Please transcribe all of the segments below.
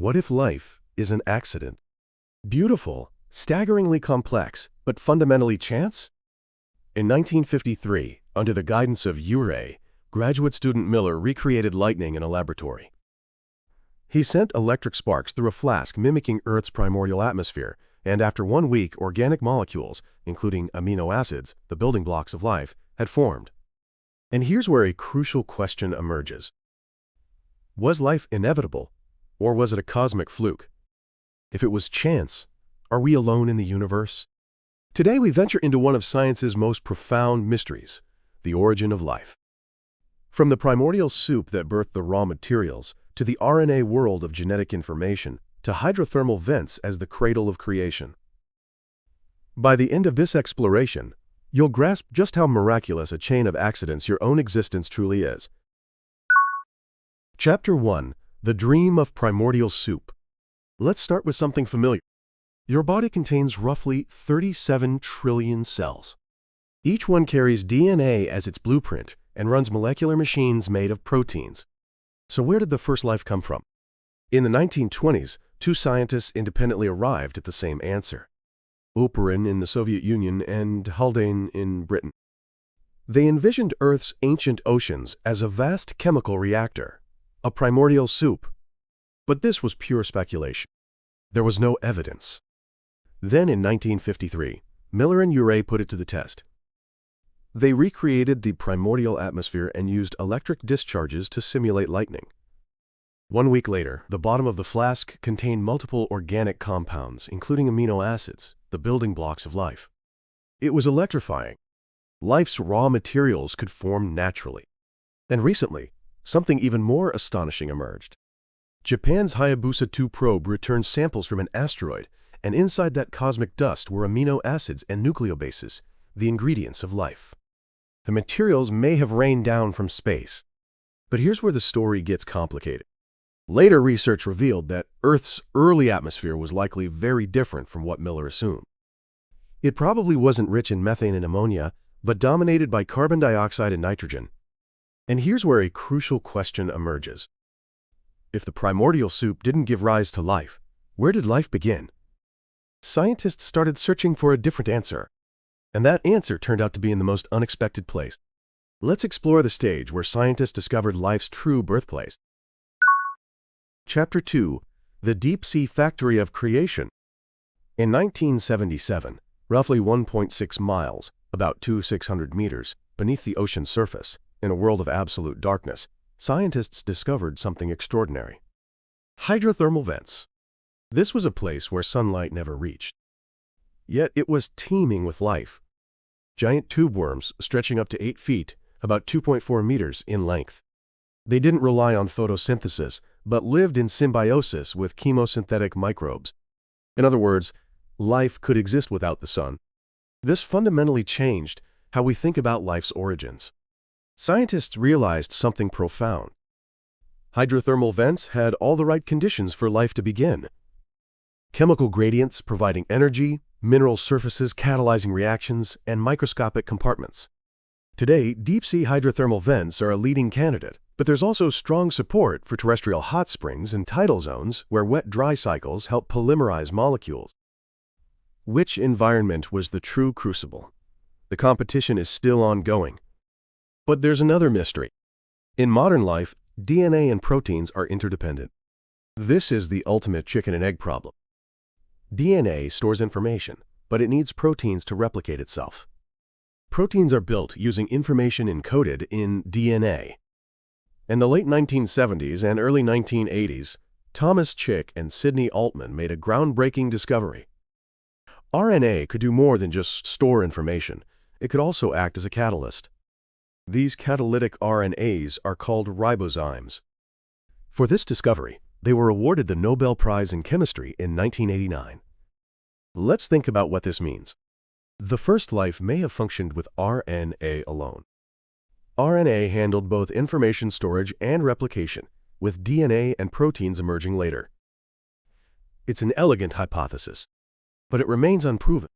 What if life is an accident? Beautiful, staggeringly complex, but fundamentally chance? In 1953, under the guidance of Urey, graduate student Miller recreated lightning in a laboratory. He sent electric sparks through a flask mimicking Earth's primordial atmosphere, and after 1 week, organic molecules, including amino acids, the building blocks of life, had formed. And here's where a crucial question emerges. Was life inevitable, or was it a cosmic fluke? If it was chance, are we alone in the universe? Today we venture into one of science's most profound mysteries, the origin of life. From the primordial soup that birthed the raw materials, to the RNA world of genetic information, to hydrothermal vents as the cradle of creation. By the end of this exploration, you'll grasp just how miraculous a chain of accidents your own existence truly is. Chapter 1. The Dream of Primordial Soup. Let's start with something familiar. Your body contains roughly 37 trillion cells. Each one carries DNA as its blueprint and runs molecular machines made of proteins. So where did the first life come from? In the 1920s, 2 scientists independently arrived at the same answer. Oparin in the Soviet Union and Haldane in Britain. They envisioned Earth's ancient oceans as a vast chemical reactor, a primordial soup. But this was pure speculation. There was no evidence. Then in 1953, Miller and Urey put it to the test. They recreated the primordial atmosphere and used electric discharges to simulate lightning. 1 week later, the bottom of the flask contained multiple organic compounds, including amino acids, the building blocks of life. It was electrifying. Life's raw materials could form naturally. And recently, something even more astonishing emerged. Japan's Hayabusa 2 probe returned samples from an asteroid, and inside that cosmic dust were amino acids and nucleobases, the ingredients of life. The materials may have rained down from space. But here's where the story gets complicated. Later research revealed that Earth's early atmosphere was likely very different from what Miller assumed. It probably wasn't rich in methane and ammonia, but dominated by carbon dioxide and nitrogen. And here's where a crucial question emerges. If the primordial soup didn't give rise to life, where did life begin? Scientists started searching for a different answer. And that answer turned out to be in the most unexpected place. Let's explore the stage where scientists discovered life's true birthplace. Chapter 2. The Deep-Sea Factory of Creation. In 1977, roughly 1.6 miles, about 600 meters, beneath the ocean's surface, in a world of absolute darkness, scientists discovered something extraordinary. Hydrothermal vents. This was a place where sunlight never reached. Yet it was teeming with life. Giant tube worms stretching up to 8 feet, about 2.4 meters in length. They didn't rely on photosynthesis, but lived in symbiosis with chemosynthetic microbes. In other words, life could exist without the sun. This fundamentally changed how we think about life's origins. Scientists realized something profound. Hydrothermal vents had all the right conditions for life to begin. Chemical gradients providing energy, mineral surfaces catalyzing reactions, and microscopic compartments. Today, deep-sea hydrothermal vents are a leading candidate, but there's also strong support for terrestrial hot springs and tidal zones where wet-dry cycles help polymerize molecules. Which environment was the true crucible? The competition is still ongoing. But there's another mystery. In modern life, DNA and proteins are interdependent. This is the ultimate chicken and egg problem. DNA stores information, but it needs proteins to replicate itself. Proteins are built using information encoded in DNA. In the late 1970s and early 1980s, Thomas Chick and Sidney Altman made a groundbreaking discovery. RNA could do more than just store information. It could also act as a catalyst. These catalytic RNAs are called ribozymes. For this discovery, they were awarded the Nobel Prize in Chemistry in 1989. Let's think about what this means. The first life may have functioned with RNA alone. RNA handled both information storage and replication, with DNA and proteins emerging later. It's an elegant hypothesis, but it remains unproven.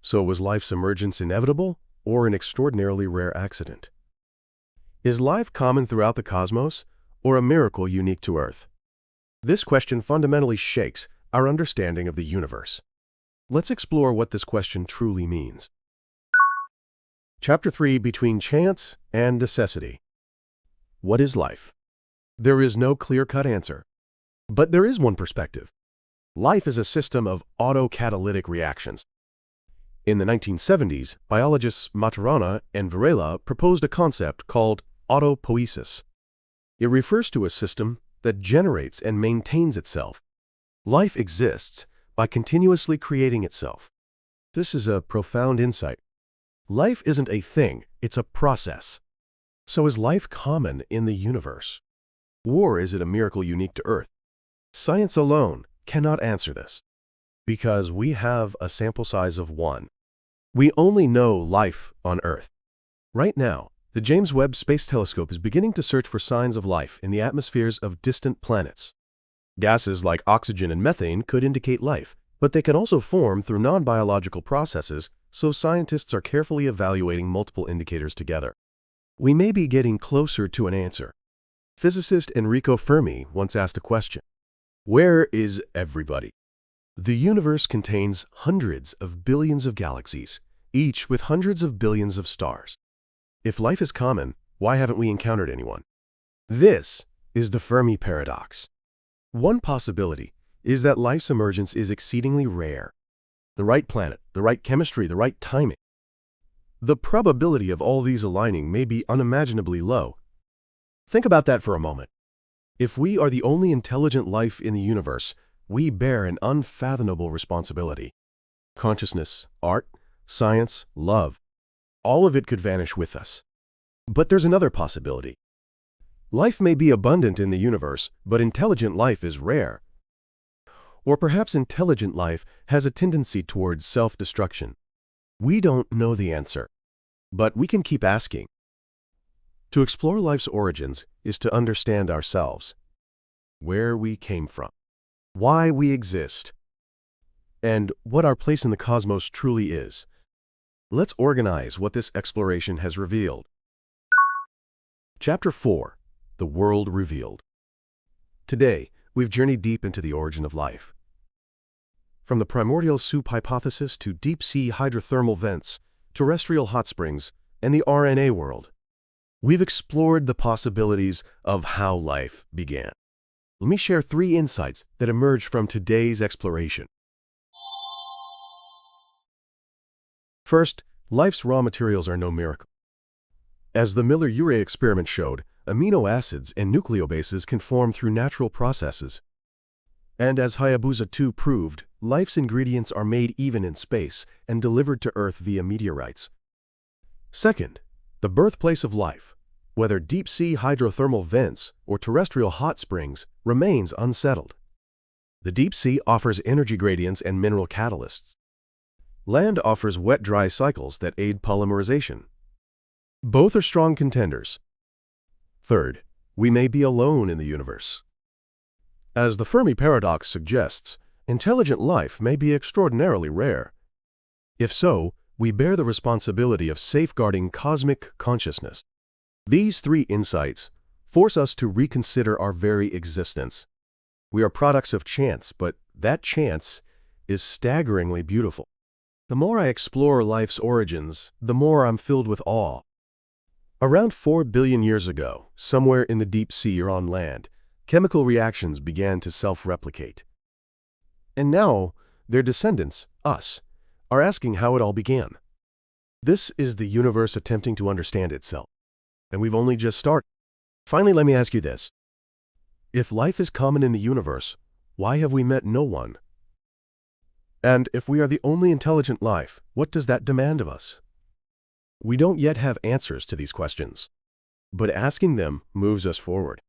So was life's emergence inevitable or an extraordinarily rare accident? Is life common throughout the cosmos or a miracle unique to Earth? This question fundamentally shakes our understanding of the universe. Let's explore what this question truly means. Chapter 3: Between Chance and Necessity. What is life? There is no clear-cut answer. But there is one perspective. Life is a system of autocatalytic reactions. In the 1970s, biologists Maturana and Varela proposed a concept called autopoiesis. It refers to a system that generates and maintains itself. Life exists by continuously creating itself. This is a profound insight. Life isn't a thing, it's a process. So is life common in the universe? Or is it a miracle unique to Earth? Science alone cannot answer this, because we have a sample size of 1. We only know life on Earth. Right now, the James Webb Space Telescope is beginning to search for signs of life in the atmospheres of distant planets. Gases like oxygen and methane could indicate life, but they can also form through non-biological processes, so scientists are carefully evaluating multiple indicators together. We may be getting closer to an answer. Physicist Enrico Fermi once asked a question: where is everybody? The universe contains hundreds of billions of galaxies, each with hundreds of billions of stars. If life is common, why haven't we encountered anyone? This is the Fermi paradox. One possibility is that life's emergence is exceedingly rare. The right planet, the right chemistry, the right timing. The probability of all these aligning may be unimaginably low. Think about that for a moment. If we are the only intelligent life in the universe, we bear an unfathomable responsibility. Consciousness, art, science, love, all of it could vanish with us. But there's another possibility. Life may be abundant in the universe, but intelligent life is rare. Or perhaps intelligent life has a tendency towards self-destruction. We don't know the answer, but we can keep asking. To explore life's origins is to understand ourselves, where we came from, why we exist, and what our place in the cosmos truly is. Let's organize what this exploration has revealed. Chapter 4: The World Revealed. Today, we've journeyed deep into the origin of life. From the primordial soup hypothesis to deep-sea hydrothermal vents, terrestrial hot springs, and the RNA world, we've explored the possibilities of how life began. Let me share 3 insights that emerged from today's exploration. First, life's raw materials are no miracle. As the Miller-Urey experiment showed, amino acids and nucleobases can form through natural processes. And as Hayabusa 2 proved, life's ingredients are made even in space and delivered to Earth via meteorites. Second, the birthplace of life, whether deep-sea hydrothermal vents or terrestrial hot springs, remains unsettled. The deep sea offers energy gradients and mineral catalysts. Land offers wet-dry cycles that aid polymerization. Both are strong contenders. Third, we may be alone in the universe. As the Fermi paradox suggests, intelligent life may be extraordinarily rare. If so, we bear the responsibility of safeguarding cosmic consciousness. These 3 insights force us to reconsider our very existence. We are products of chance, but that chance is staggeringly beautiful. The more I explore life's origins, the more I'm filled with awe. Around 4 billion years ago, somewhere in the deep sea or on land, chemical reactions began to self-replicate. And now, their descendants, us, are asking how it all began. This is the universe attempting to understand itself, and we've only just started. Finally, let me ask you this. If life is common in the universe, why have we met no one? And if we are the only intelligent life, what does that demand of us? We don't yet have answers to these questions, but asking them moves us forward.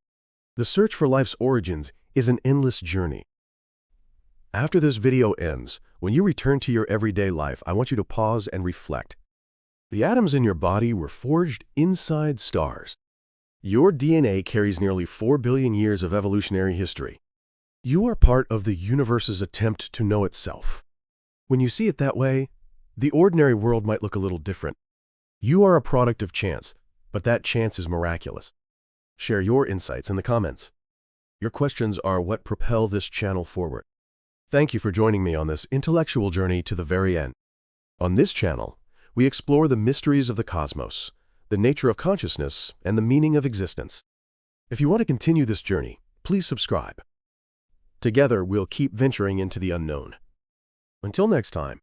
The search for life's origins is an endless journey. After this video ends, when you return to your everyday life, I want you to pause and reflect. The atoms in your body were forged inside stars. Your DNA carries nearly 4 billion years of evolutionary history. You are part of the universe's attempt to know itself. When you see it that way, the ordinary world might look a little different. You are a product of chance, but that chance is miraculous. Share your insights in the comments. Your questions are what propel this channel forward. Thank you for joining me on this intellectual journey to the very end. On this channel, we explore the mysteries of the cosmos, the nature of consciousness, and the meaning of existence. If you want to continue this journey, please subscribe. Together, we'll keep venturing into the unknown. Until next time.